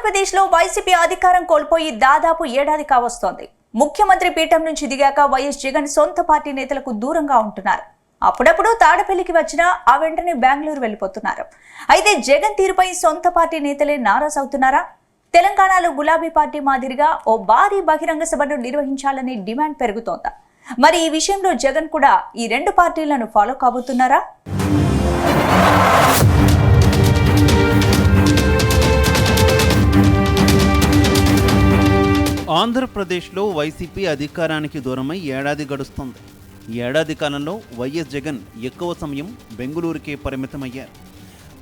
ఆంధ్రప్రదేశ్లో వైసీపీ అధికారం కోల్పోయి దాదాపు ఏడాది కావస్తోంది. ముఖ్యమంత్రి పీఠం నుంచి దిగాక వైఎస్ జగన్ సొంత పార్టీ నేతలకు దూరంగా ఉంటున్నారు. అప్పుడప్పుడు తాడపల్లికి వచ్చినా ఆ వెంటనే బెంగళూరు వెళ్లిపోతున్నారు. అయితే జగన్ తీరుపై సొంత పార్టీ నేతలే నారాజ్ అవుతున్నారా? తెలంగాణలో గులాబీ పార్టీ మాదిరిగా ఓ భారీ బహిరంగ సభను నిర్వహించాలనే డిమాండ్ పెరుగుతోందా? మరి ఈ విషయంలో జగన్ కూడా ఈ రెండు పార్టీలను ఫాలో కాబోతున్నారా? ఆంధ్రప్రదేశ్లో వైసీపీ అధికారానికి దూరమై ఏడాది గడుస్తోంది. ఈ ఏడాది కాలంలో వైఎస్ జగన్ ఎక్కువ సమయం బెంగళూరుకే పరిమితమయ్యారు.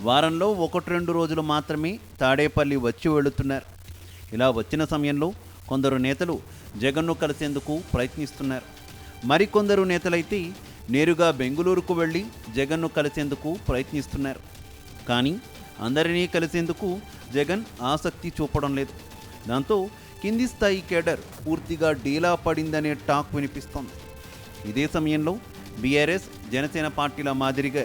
వారంలో 1-2 రోజులు మాత్రమే తాడేపల్లి వచ్చి వెళుతున్నారు. ఇలా వచ్చిన సమయంలో కొందరు నేతలు జగన్ను కలిసేందుకు ప్రయత్నిస్తున్నారు. మరికొందరు నేతలైతే నేరుగా బెంగళూరుకు వెళ్ళి జగన్ను కలిసేందుకు ప్రయత్నిస్తున్నారు. కానీ అందరినీ కలిసేందుకు జగన్ ఆసక్తి చూపడం లేదు. దాంతో కింది స్థాయి కేడర్ పూర్తిగా డీలా పడిందనే టాక్ వినిపిస్తోంది. ఇదే సమయంలో బీఆర్ఎస్, జనసేన పార్టీల మాదిరిగా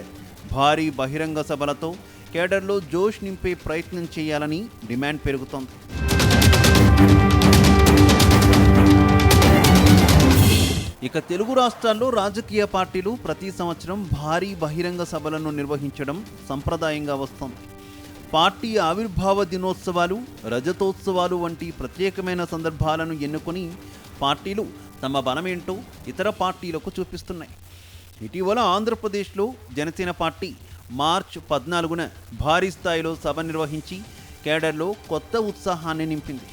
భారీ బహిరంగ సభలతో కేడర్లో జోష్ నింపే ప్రయత్నం చేయాలని డిమాండ్ పెరుగుతోంది. ఇక తెలుగు రాష్ట్రాల్లో రాజకీయ పార్టీలు ప్రతి సంవత్సరం భారీ బహిరంగ సభలను నిర్వహించడం సంప్రదాయంగా వస్తోంది. పార్టీ ఆవిర్భావ దినోత్సవాలు, రజతోత్సవాలు వంటి ప్రత్యేకమైన సందర్భాలను ఎన్నుకొని పార్టీలు తమ బలమేంటో ఇతర పార్టీలకు చూపిస్తున్నాయి. ఇటీవల ఆంధ్రప్రదేశ్లో జనసేన పార్టీ మార్చి 14న భారీ స్థాయిలో సభ నిర్వహించి కేడర్లో కొత్త ఉత్సాహాన్ని నింపింది.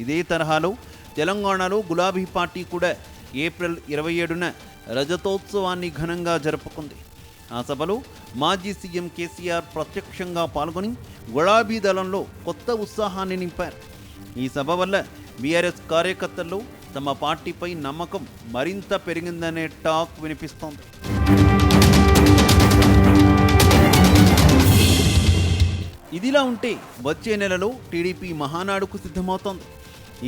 ఇదే తరహాలో తెలంగాణలో గులాబీ పార్టీ కూడా ఏప్రిల్ 27న రజతోత్సవాన్ని ఘనంగా జరుపుకుంది. ఆ సభలో మాజీ సీఎం కేసీఆర్ ప్రత్యక్షంగా పాల్గొని గులాబీ దళంలో కొత్త ఉత్సాహాన్ని నింపారు. ఈ సభ వల్ల బీఆర్ఎస్ కార్యకర్తల్లో తమ పార్టీపై నమ్మకం మరింత పెరిగిందనే టాక్ వినిపిస్తోంది. ఇదిలా ఉంటే వచ్చే నెలలో టీడీపీ మహానాడుకు సిద్ధమవుతోంది.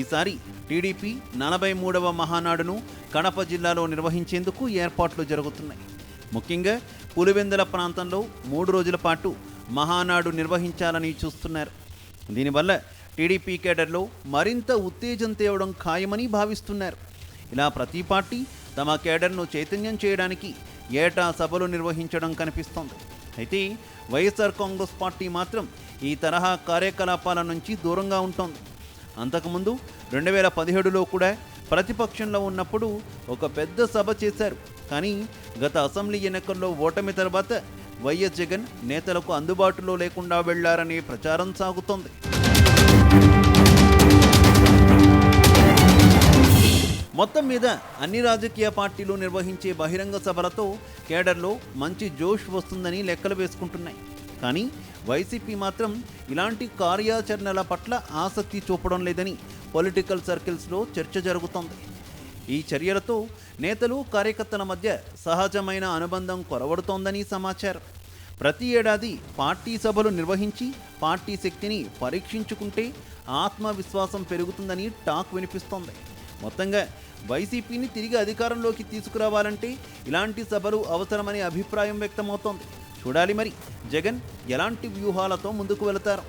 ఈసారి టీడీపీ 43వ మహానాడును కడప జిల్లాలో నిర్వహించేందుకు ఏర్పాట్లు జరుగుతున్నాయి. ముఖ్యంగా పులివెందుల ప్రాంతంలో 3 రోజుల పాటు మహానాడు నిర్వహించాలని చూస్తున్నారు. దీనివల్ల టీడీపీ కేడర్లో మరింత ఉత్తేజం తేవడం ఖాయమని భావిస్తున్నారు. ఇలా ప్రతి పార్టీ తమ కేడర్ను చైతన్యం చేయడానికి ఏటా సభలు నిర్వహించడం కనిపిస్తోంది. అయితే వైఎస్ఆర్ కాంగ్రెస్ పార్టీ మాత్రం ఈ తరహా కార్యకలాపాల నుంచి దూరంగా ఉంటోంది. అంతకుముందు 2017లో కూడా ప్రతిపక్షంలో ఉన్నప్పుడు ఒక పెద్ద సభ చేశారు. కానీ గత అసెంబ్లీ ఎన్నికల్లో ఓటమి తర్వాత వైఎస్ జగన్ నేతలకు అందుబాటులో లేకుండా వెళ్లారనే ప్రచారం సాగుతోంది. మొత్తం మీద అన్ని రాజకీయ పార్టీలు నిర్వహించే బహిరంగ సభలతో కేడర్లో మంచి జోష్ వస్తుందని లెక్కలు వేసుకుంటున్నాయి. కానీ వైసీపీ మాత్రం ఇలాంటి కార్యాచరణల పట్ల ఆసక్తి చూపడం లేదని పొలిటికల్ సర్కిల్స్లో చర్చ జరుగుతోంది. ఈ చర్యలతో నేతలు, కార్యకర్తల మధ్య సహజమైన అనుబంధం కొరవడుతోందని సమాచారం. ప్రతి ఏడాది పార్టీ సభలు నిర్వహించి పార్టీ శక్తిని పరీక్షించుకుంటే ఆత్మవిశ్వాసం పెరుగుతుందని టాక్ వినిపిస్తోంది. మొత్తంగా వైసీపీని తిరిగి అధికారంలోకి తీసుకురావాలంటే ఇలాంటి సభలు అవసరమనే అభిప్రాయం వ్యక్తమవుతోంది. చూడాలి మరి జగన్ ఎలాంటి వ్యూహాలతో ముందుకు వెళతారు.